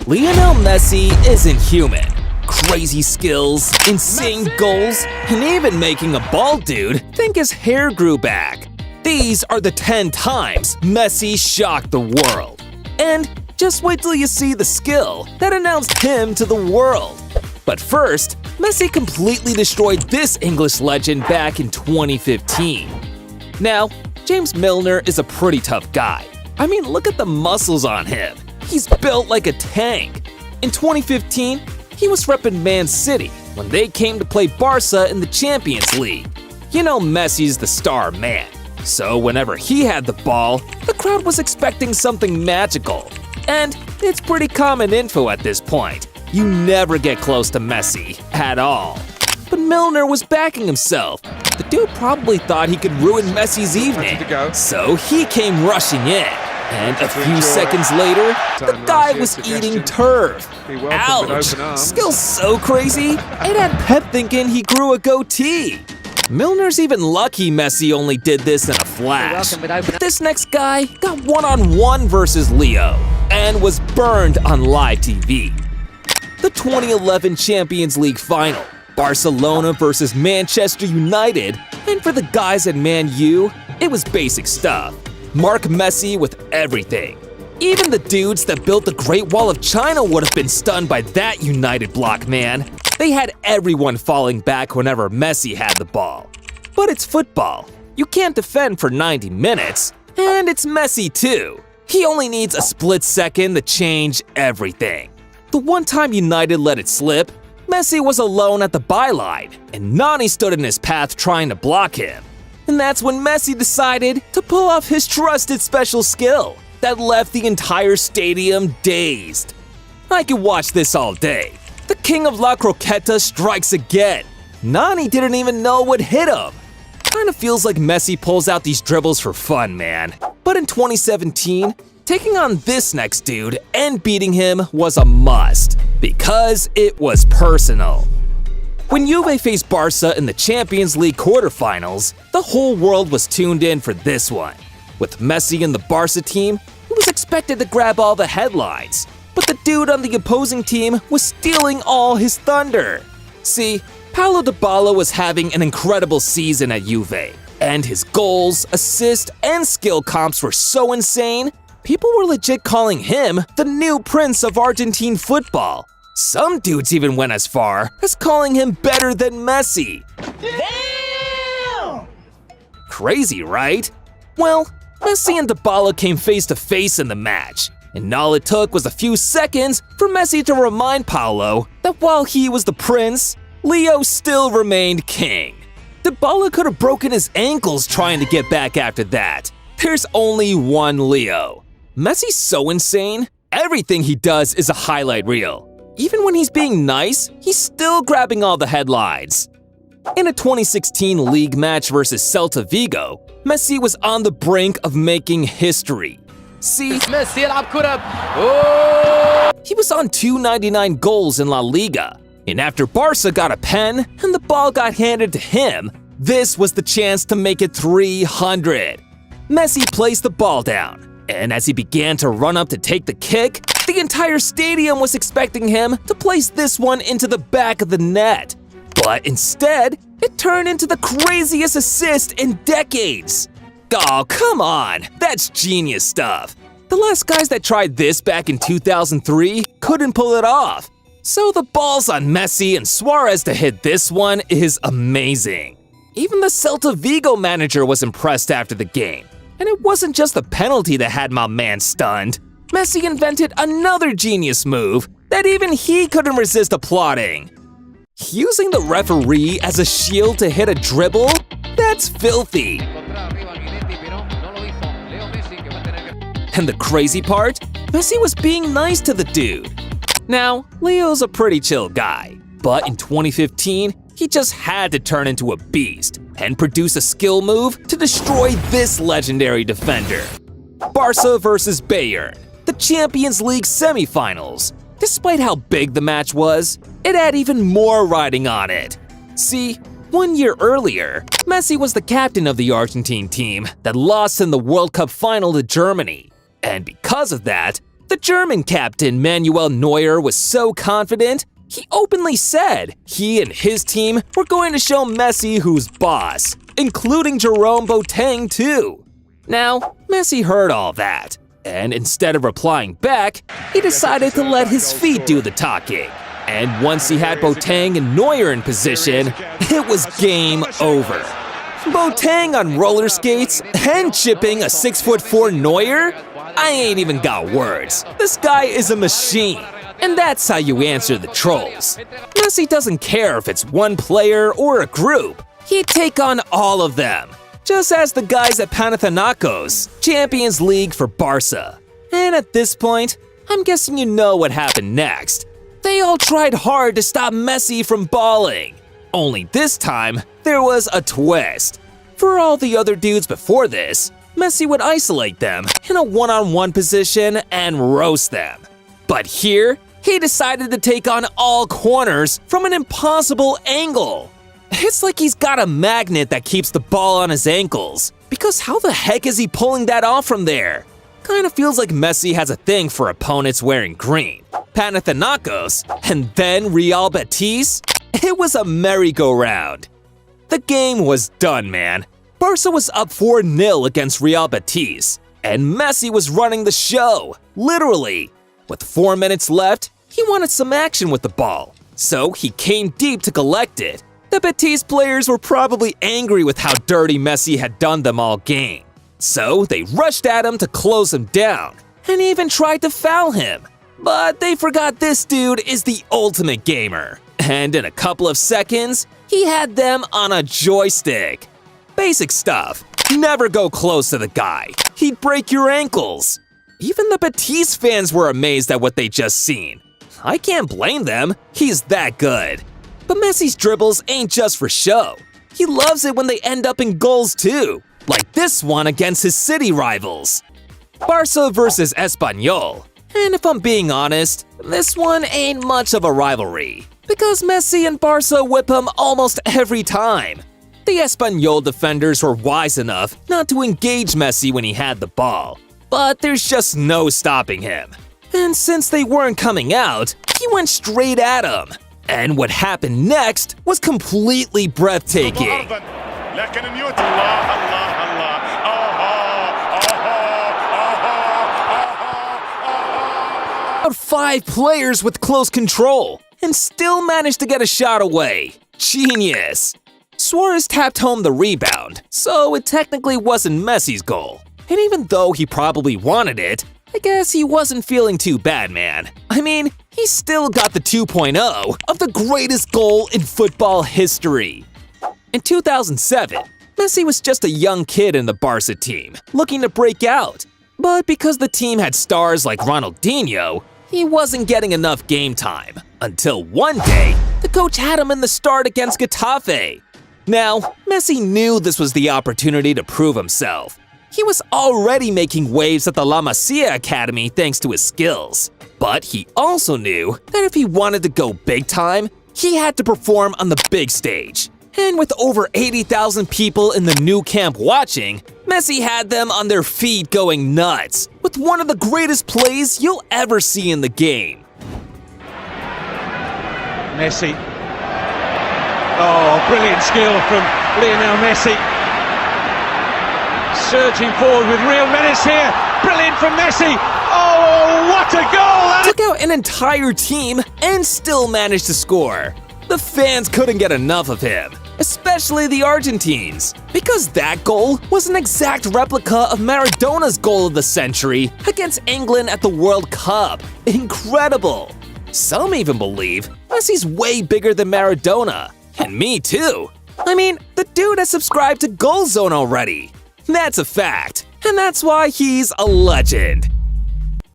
Lionel Messi isn't human. Crazy skills, insane goals, and even making a bald dude think his hair grew back. These are the 10 times Messi shocked the world. And just wait till you see the skill that announced him to the world. But first, Messi completely destroyed this English legend back in 2015. Now, James Milner is a pretty tough guy. I mean, look at the muscles on him. He's built like a tank. In 2015, he was repping Man City when they came to play Barca in the Champions League. You know Messi's the star man, so whenever he had the ball, the crowd was expecting something magical. And it's pretty common info at this point. You never get close to Messi at all. But Milner was backing himself. The dude probably thought he could ruin Messi's evening, so he came rushing in. And a few seconds later, the guy was eating turf. Ouch! Skill's so crazy, it had Pep thinking he grew a goatee. Milner's even lucky Messi only did this in a flash. But this next guy got one-on-one versus Leo and was burned on live TV. The 2011 Champions League final, Barcelona versus Manchester United, and for the guys at Man U, it was basic stuff. Mark Messi with everything. Even the dudes that built the Great Wall of China would have been stunned by that United block, man. They had everyone falling back whenever Messi had the ball. But it's football. You can't defend for 90 minutes, and it's Messi too. He only needs a split second to change everything. The one time United let it slip, Messi was alone at the byline, and Nani stood in his path trying to block him. And that's when Messi decided to pull off his trusted special skill that left the entire stadium dazed. I could watch this all day. The king of La Croqueta strikes again. Nani didn't even know what hit him. Kinda feels like Messi pulls out these dribbles for fun, man. But in 2017, taking on this next dude and beating him was a must, because it was personal. When Juve faced Barca in the Champions League quarterfinals, the whole world was tuned in for this one. With Messi and the Barca team, he was expected to grab all the headlines, but the dude on the opposing team was stealing all his thunder. See, Paulo Dybala was having an incredible season at Juve, and his goals, assists, and skill comps were so insane, people were legit calling him the new prince of Argentine football. Some dudes even went as far as calling him better than Messi. Damn! Crazy, right? Well, Messi and Dybala came face to face in the match, and all it took was a few seconds for Messi to remind Paulo that while he was the prince, Leo still remained king. Dybala could have broken his ankles trying to get back after that. There's only one Leo. Messi's so insane, everything he does is a highlight reel. Even when he's being nice, he's still grabbing all the headlines. In a 2016 league match versus Celta Vigo, Messi was on the brink of making history. See, Messi يلعب كرة. Oh! He was on 299 goals in La Liga, and after Barca got a pen and the ball got handed to him, this was the chance to make it 300. Messi placed the ball down, and as he began to run up to take the kick, the entire stadium was expecting him to place this one into the back of the net. But instead, it turned into the craziest assist in decades. Oh, come on, that's genius stuff. The last guys that tried this back in 2003 couldn't pull it off. So the balls on Messi and Suarez to hit this one is amazing. Even the Celta Vigo manager was impressed after the game. And it wasn't just the penalty that had my man stunned. Messi invented another genius move that even he couldn't resist applauding. Using the referee as a shield to hit a dribble? That's filthy. And the crazy part? Messi was being nice to the dude. Now, Leo's a pretty chill guy, but in 2015, he just had to turn into a beast and produce a skill move to destroy this legendary defender. Barca versus Bayern, the Champions League semifinals. Despite how big the match was, it had even more riding on it. See, 1 year earlier, Messi was the captain of the Argentine team that lost in the World Cup final to Germany. And because of that, The German captain Manuel Neuer was so confident, he openly said he and his team were going to show Messi who's boss, including Jerome Boateng too. Now, Messi heard all that, and instead of replying back, he decided to let his feet do the talking. And once he had Boateng and Neuer in position, it was game over. Boateng on roller skates and chipping a 6'4" Neuer? I ain't even got words. This guy is a machine. And that's how you answer the trolls. Messi doesn't care if it's one player or a group. He'd take on all of them, just as the guys at Panathinaikos, Champions League for Barca. And at this point, I'm guessing you know what happened next. They all tried hard to stop Messi from balling. Only this time, there was a twist. For all the other dudes before this, Messi would isolate them in a one-on-one position and roast them. But here, he decided to take on all corners from an impossible angle. It's like he's got a magnet that keeps the ball on his ankles, because how the heck is he pulling that off from there? Kinda feels like Messi has a thing for opponents wearing green. Panathinaikos, and then Real Betis? It was a merry-go-round. The game was done, man. Barca was up 4-0 against Real Betis, and Messi was running the show, literally. With 4 minutes left, he wanted some action with the ball, so he came deep to collect it. The Betis players were probably angry with how dirty Messi had done them all game. So they rushed at him to close him down, and even tried to foul him. But they forgot this dude is the ultimate gamer, and in a couple of seconds, he had them on a joystick. Basic stuff. Never go close to the guy. He'd break your ankles. Even the Betis fans were amazed at what they just seen. I can't blame them. He's that good. But Messi's dribbles ain't just for show. He loves it when they end up in goals too, like this one against his city rivals. Barca versus Espanyol. And if I'm being honest, this one ain't much of a rivalry, because Messi and Barca whip him almost every time. The Espanyol defenders were wise enough not to engage Messi when he had the ball, but there's just no stopping him. And since they weren't coming out, he went straight at him. And what happened next was completely breathtaking. 5 players with close control, and still managed to get a shot away. Genius! Suarez tapped home the rebound, so it technically wasn't Messi's goal. And even though he probably wanted it, I guess he wasn't feeling too bad, man. I mean, he still got the 2.0 of the greatest goal in football history. In 2007, Messi was just a young kid in the Barca team, looking to break out. But because the team had stars like Ronaldinho, he wasn't getting enough game time, until one day, the coach had him in the start against Getafe. Now, Messi knew this was the opportunity to prove himself. He was already making waves at the La Masia Academy thanks to his skills. But he also knew that if he wanted to go big time, he had to perform on the big stage. And with over 80,000 people in the new camp watching, Messi had them on their feet going nuts, with one of the greatest plays you'll ever see in the game. Messi. Oh, brilliant skill from Lionel Messi. Surging forward with real menace here. Brilliant from Messi. Oh, what a goal! Took out an entire team and still managed to score. The fans couldn't get enough of him, especially the Argentines, because that goal was an exact replica of Maradona's goal of the century against England at the World Cup. Incredible! Some even believe Messi's way bigger than Maradona, and me too. I mean, the dude has subscribed to Goal Zone already. That's a fact, and that's why he's a legend.